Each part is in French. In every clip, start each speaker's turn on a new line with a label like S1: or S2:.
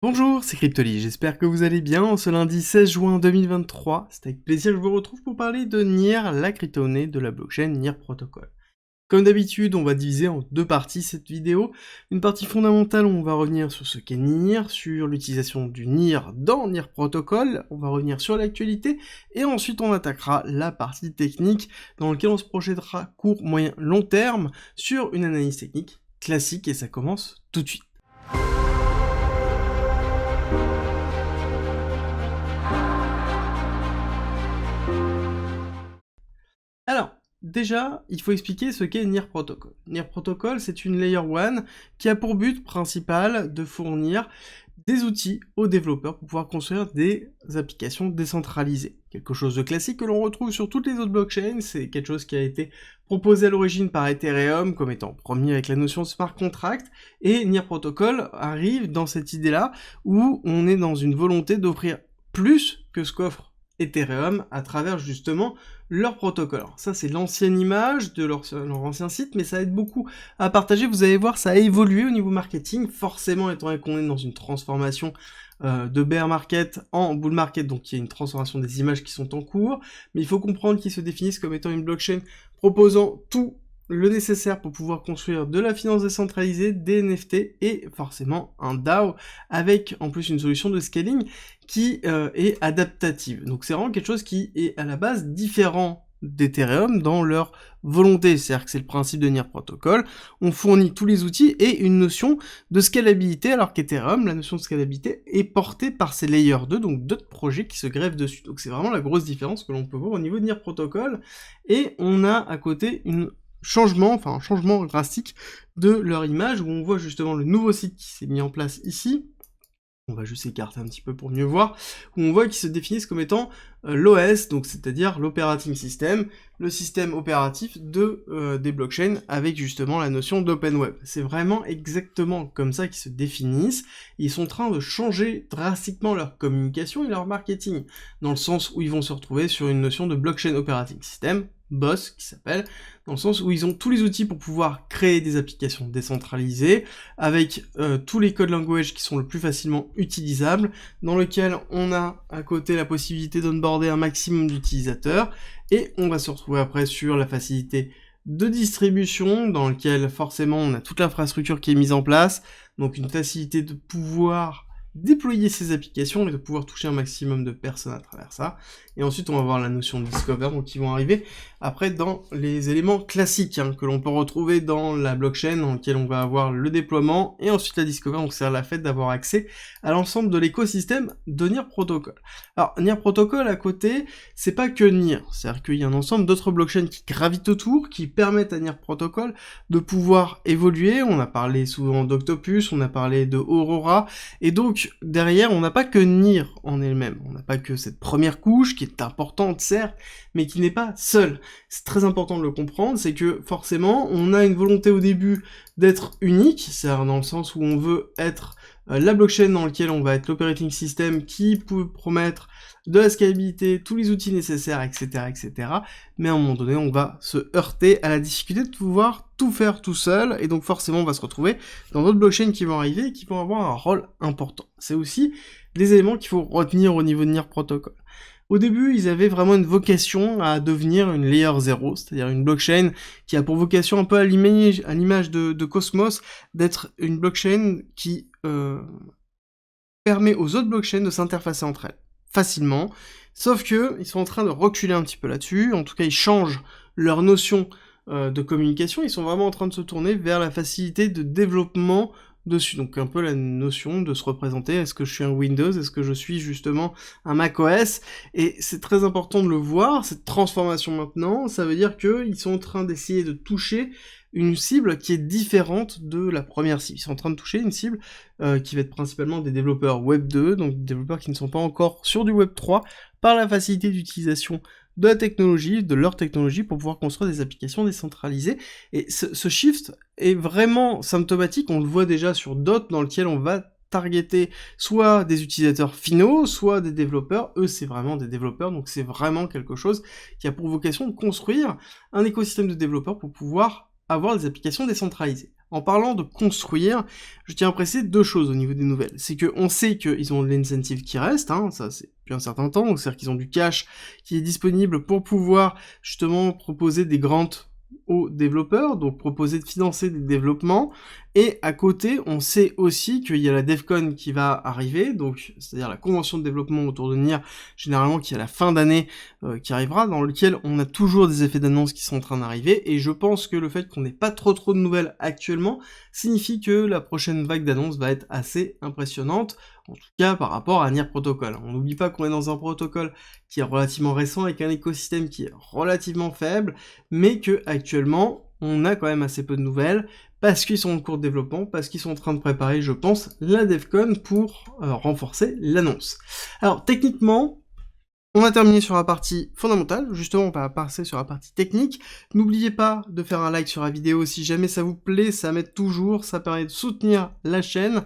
S1: Bonjour, c'est Cryptoly, j'espère que vous allez bien en ce lundi 16 juin 2023. C'est avec plaisir que je vous retrouve pour parler de NIR, la crypto-monnaie de la blockchain NIR Protocol. Comme d'habitude, on va diviser en deux parties cette vidéo. Une partie fondamentale où on va revenir sur ce qu'est NIR, sur l'utilisation du NIR dans NIR Protocol, on va revenir sur l'actualité, et ensuite on attaquera la partie technique dans laquelle on se projettera court, moyen, long terme sur une analyse technique classique, et ça commence tout de suite. Alors, déjà, il faut expliquer ce qu'est NIR Protocol. NIR Protocol, c'est une Layer 1 qui a pour but principal de fournir des outils aux développeurs pour pouvoir construire des applications décentralisées. Quelque chose de classique que l'on retrouve sur toutes les autres blockchains, c'est quelque chose qui a été proposé à l'origine par Ethereum comme étant premier avec la notion de smart contract, et NIR Protocol arrive dans cette idée-là où on est dans une volonté d'offrir plus que ce qu'offre Ethereum à travers justement leur protocole. Alors ça c'est l'ancienne image de leur ancien site, mais ça aide beaucoup à partager. Vous allez voir, ça a évolué au niveau marketing, forcément étant donné qu'on est dans une transformation de bear market en bull market, donc il y a une transformation des images qui sont en cours, mais il faut comprendre qu'ils se définissent comme étant une blockchain proposant tout le nécessaire pour pouvoir construire de la finance décentralisée, des NFT et forcément un DAO avec en plus une solution de scaling qui est adaptative. Donc c'est vraiment quelque chose qui est à la base différent d'Ethereum dans leur volonté, c'est-à-dire que c'est le principe de NIR Protocol, on fournit tous les outils et une notion de scalabilité, alors qu'Ethereum, la notion de scalabilité est portée par ses Layer 2, donc d'autres projets qui se greffent dessus. Donc c'est vraiment la grosse différence que l'on peut voir au niveau de NIR Protocol, et on a à côté un changement drastique de leur image, où on voit justement le nouveau site qui s'est mis en place ici. On va juste écarter un petit peu pour mieux voir, où on voit qu'ils se définissent comme étant l'OS, donc c'est-à-dire l'operating system, le système opératif des blockchains, avec justement la notion d'open web. C'est vraiment exactement comme ça qu'ils se définissent. Ils sont en train de changer drastiquement leur communication et leur marketing, dans le sens où ils vont se retrouver sur une notion de blockchain operating system, BOSS qui s'appelle, dans le sens où ils ont tous les outils pour pouvoir créer des applications décentralisées, avec tous les codes language qui sont le plus facilement utilisables, dans lequel on a à côté la possibilité d'onboarder un maximum d'utilisateurs, et on va se retrouver après sur la facilité de distribution, dans lequel forcément on a toute l'infrastructure qui est mise en place, donc une facilité de pouvoir déployer ces applications et de pouvoir toucher un maximum de personnes à travers ça. Et ensuite on va voir la notion de discover, donc qui vont arriver après dans les éléments classiques que l'on peut retrouver dans la blockchain, dans lequel on va avoir le déploiement et ensuite la discover, donc c'est la fait d'avoir accès à l'ensemble de l'écosystème de NIR Protocol. Alors NIR Protocol à côté, c'est pas que NIR, c'est-à-dire qu'il y a un ensemble d'autres blockchains qui gravitent autour, qui permettent à NIR Protocol de pouvoir évoluer. On a parlé souvent d'Octopus, on a parlé de Aurora, et donc derrière on n'a pas que NIR en elle-même, on n'a pas que cette première couche qui est importante certes, mais qui n'est pas seule. C'est très important de le comprendre, c'est que forcément on a une volonté au début d'être unique, c'est-à-dire dans le sens où on veut être la blockchain dans laquelle on va être l'operating system qui peut promettre de la scalabilité, tous les outils nécessaires, etc., etc. Mais à un moment donné, on va se heurter à la difficulté de pouvoir tout faire tout seul, et donc forcément on va se retrouver dans d'autres blockchains qui vont arriver et qui vont avoir un rôle important. C'est aussi les éléments qu'il faut retenir au niveau de NIR Protocol. Au début, ils avaient vraiment une vocation à devenir une Layer 0, c'est-à-dire une blockchain qui a pour vocation, un peu à l'image de Cosmos, d'être une blockchain qui permet aux autres blockchains de s'interfacer entre elles facilement, sauf que ils sont en train de reculer un petit peu là-dessus, en tout cas ils changent leur notion de communication, ils sont vraiment en train de se tourner vers la facilité de développement dessus, donc un peu la notion de se représenter, est-ce que je suis un Windows, est-ce que je suis justement un macOS, et c'est très important de le voir, cette transformation maintenant, ça veut dire qu'ils sont en train d'essayer de toucher une cible qui est différente de la première cible. Ils sont en train de toucher une cible qui va être principalement des développeurs Web 2, donc des développeurs qui ne sont pas encore sur du Web 3, par la facilité d'utilisation de la technologie, de leur technologie, pour pouvoir construire des applications décentralisées. Et ce shift est vraiment symptomatique, on le voit déjà sur DOT, dans lequel on va targeter soit des utilisateurs finaux, soit des développeurs. Eux, c'est vraiment des développeurs, donc c'est vraiment quelque chose qui a pour vocation de construire un écosystème de développeurs pour pouvoir avoir des applications décentralisées. En parlant de construire, je tiens à préciser 2 choses au niveau des nouvelles. C'est qu'on sait qu'ils ont de l'incentive qui reste, hein, ça c'est depuis un certain temps, donc c'est-à-dire qu'ils ont du cash qui est disponible pour pouvoir justement proposer des grants aux développeurs, donc proposer de financer des développements, et à côté, on sait aussi qu'il y a la DevCon qui va arriver, donc c'est-à-dire la convention de développement autour de Nier, généralement qui est à la fin d'année qui arrivera, dans lequel on a toujours des effets d'annonce qui sont en train d'arriver, et je pense que le fait qu'on n'ait pas trop de nouvelles actuellement signifie que la prochaine vague d'annonces va être assez impressionnante, en tout cas par rapport à Nier Protocol. On n'oublie pas qu'on est dans un protocole qui est relativement récent, avec un écosystème qui est relativement faible, mais que actuellement on a quand même assez peu de nouvelles, parce qu'ils sont en cours de développement, parce qu'ils sont en train de préparer, je pense, la DevCon pour renforcer l'annonce. Alors techniquement, on a terminé sur la partie fondamentale, justement on va passer sur la partie technique. N'oubliez pas de faire un like sur la vidéo si jamais ça vous plaît, ça m'aide toujours, ça permet de soutenir la chaîne.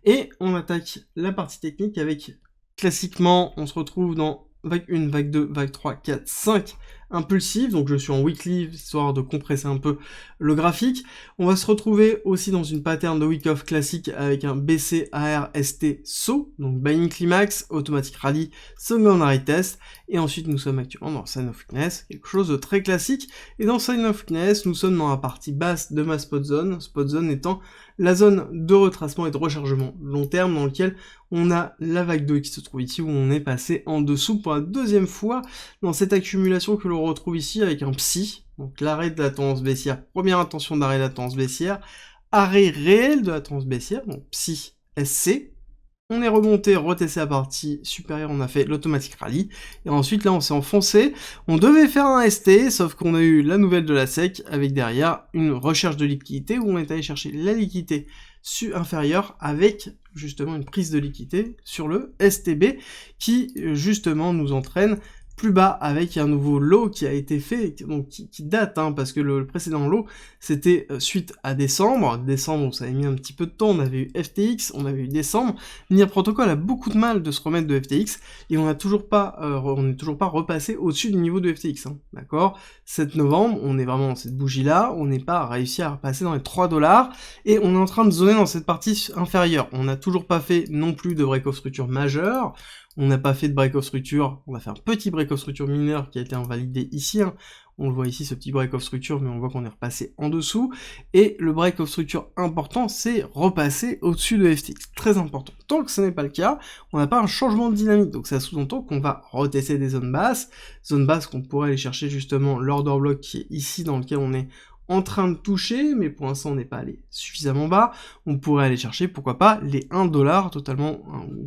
S1: Et on attaque la partie technique avec, classiquement, on se retrouve dans vague 1, vague 2, vague 3, 4, 5 impulsive, donc je suis en weekly, histoire de compresser un peu le graphique. On va se retrouver aussi dans une pattern de week off classique avec un BC AR ST SO, donc Buying Climax, Automatic Rally, Secondary Test, et ensuite nous sommes actuellement dans Sign of Weakness, quelque chose de très classique, et dans Sign of Weakness, nous sommes dans la partie basse de ma spot zone étant la zone de retracement et de rechargement long terme dans lequel on a la vague 2 qui se trouve ici où on est passé en dessous pour la deuxième fois dans cette accumulation que l'on retrouve ici avec un psy, donc l'arrêt de la tendance baissière, première intention d'arrêt de la tendance baissière, arrêt réel de la tendance baissière, donc psy SC, on est remonté, retesté la partie supérieure, on a fait l'automatic rally, et ensuite là on s'est enfoncé, on devait faire un ST, sauf qu'on a eu la nouvelle de la SEC, avec derrière une recherche de liquidité, où on est allé chercher la liquidité inférieure, avec justement une prise de liquidité sur le STB, qui justement nous entraîne plus bas avec un nouveau lot qui a été fait, donc qui date, hein, parce que le précédent lot, c'était suite à décembre. Décembre, ça avait mis un petit peu de temps, on avait eu FTX, on avait eu décembre. Nier Protocol a beaucoup de mal de se remettre de FTX, et on n'est toujours pas repassé au-dessus du niveau de FTX, hein, d'accord. 7 novembre, on est vraiment dans cette bougie-là, on n'est pas réussi à repasser dans les 3$, et on est en train de zoner dans cette partie inférieure. On n'a toujours pas fait non plus de break-off structure majeur, on n'a pas fait de break-off structure, on a fait un petit break-off structure mineur qui a été invalidé ici, hein. On le voit ici, ce petit break-off structure, mais on voit qu'on est repassé en dessous, et le break-off structure important, c'est repasser au-dessus de FTX, très important. Tant que ce n'est pas le cas, on n'a pas un changement de dynamique, donc ça sous-entend qu'on va retester des zones basses qu'on pourrait aller chercher justement l'order block qui est ici, dans lequel on est en train de toucher, mais pour l'instant on n'est pas allé suffisamment bas. On pourrait aller chercher, pourquoi pas, les 1$ totalement,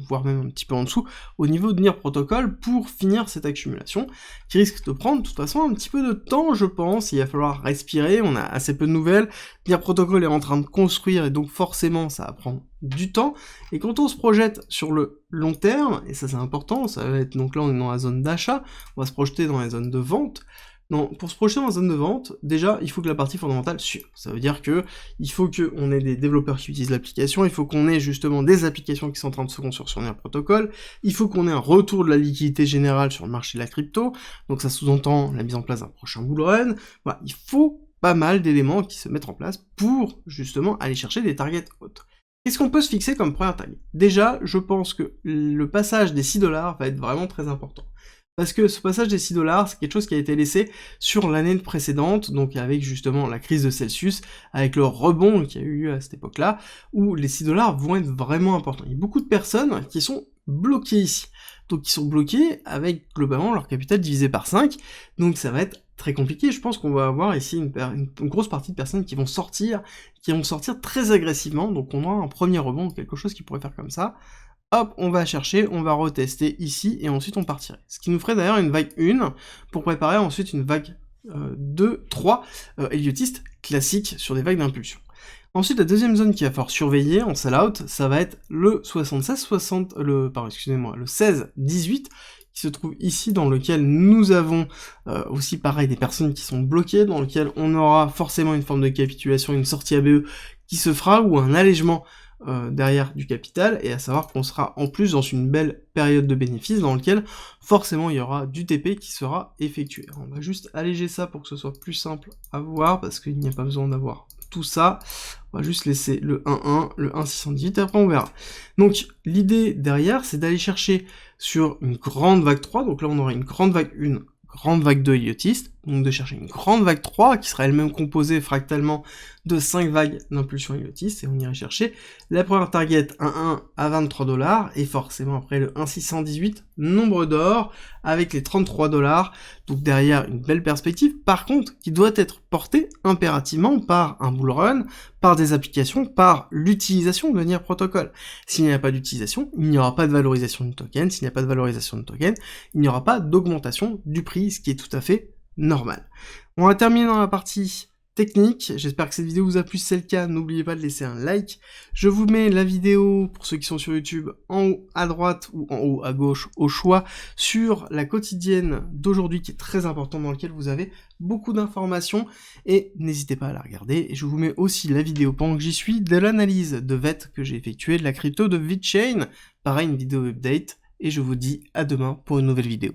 S1: voire même un petit peu en dessous, au niveau de Nier Protocol pour finir cette accumulation, qui risque de prendre de toute façon un petit peu de temps, je pense. Il va falloir respirer, on a assez peu de nouvelles, Nier Protocol est en train de construire, et donc forcément ça va prendre du temps, et quand on se projette sur le long terme, et ça c'est important, ça va être, donc là on est dans la zone d'achat, on va se projeter dans la zone de vente. Non, pour se projeter dans la zone de vente, déjà, il faut que la partie fondamentale suive. Ça veut dire que il faut qu'on ait des développeurs qui utilisent l'application, il faut qu'on ait justement des applications qui sont en train de se construire sur Nier Protocol, il faut qu'on ait un retour de la liquidité générale sur le marché de la crypto, donc ça sous-entend la mise en place d'un prochain bull run. Voilà, il faut pas mal d'éléments qui se mettent en place pour, justement, aller chercher des targets hautes. Qu'est-ce qu'on peut se fixer comme première target? Déjà, je pense que le passage des 6$ va être vraiment très important. Parce que ce passage des 6$, c'est quelque chose qui a été laissé sur l'année précédente, donc avec justement la crise de Celsius, avec le rebond qu'il y a eu à cette époque-là, où les 6$ vont être vraiment importants. Il y a beaucoup de personnes qui sont bloquées ici. Donc ils sont bloqués avec globalement leur capital divisé par 5, donc ça va être très compliqué. Je pense qu'on va avoir ici une grosse partie de personnes qui vont sortir très agressivement, donc on aura un premier rebond, quelque chose qui pourrait faire comme ça. Hop, on va chercher, on va retester ici, et ensuite on partirait. Ce qui nous ferait d'ailleurs une vague 1, pour préparer ensuite une vague 2, 3, Elliotiste classique sur des vagues d'impulsion. Ensuite, la deuxième zone qu'il va falloir surveiller en sell-out, ça va être le 16-18, qui se trouve ici, dans lequel nous avons aussi pareil des personnes qui sont bloquées, dans lequel on aura forcément une forme de capitulation, une sortie ABE qui se fera, ou un allègement derrière du capital, et à savoir qu'on sera en plus dans une belle période de bénéfices dans lequel forcément il y aura du TP qui sera effectué. On va juste alléger ça pour que ce soit plus simple à voir, parce qu'il n'y a pas besoin d'avoir tout ça. On va juste laisser le 1.1, le 1.618, et après on verra. Donc l'idée derrière, c'est d'aller chercher sur une grande vague 3, donc là on aura une grande vague 1, grande vague 2 iotiste, donc de chercher une grande vague 3, qui sera elle-même composée fractalement de 5 vagues d'impulsion iotiste, et on irait chercher la première target 1.1 à 23$, et forcément après le 1.618, nombre d'or, avec les 33$, donc derrière une belle perspective, par contre, qui doit être portée impérativement par un bull run, par des applications, par l'utilisation de NIR Protocol. S'il n'y a pas d'utilisation, il n'y aura pas de valorisation du token, s'il n'y a pas de valorisation du token, il n'y aura pas d'augmentation du prix, ce qui est tout à fait normal. On va terminer dans la partie technique, j'espère que cette vidéo vous a plu, si c'est le cas, n'oubliez pas de laisser un like. Je vous mets la vidéo, pour ceux qui sont sur YouTube, en haut à droite ou en haut à gauche, au choix, sur la quotidienne d'aujourd'hui, qui est très importante, dans laquelle vous avez beaucoup d'informations, et n'hésitez pas à la regarder. Et je vous mets aussi la vidéo, pendant que j'y suis, de l'analyse de VET que j'ai effectuée, de la crypto de VeChain, pareil, une vidéo update, et je vous dis à demain pour une nouvelle vidéo.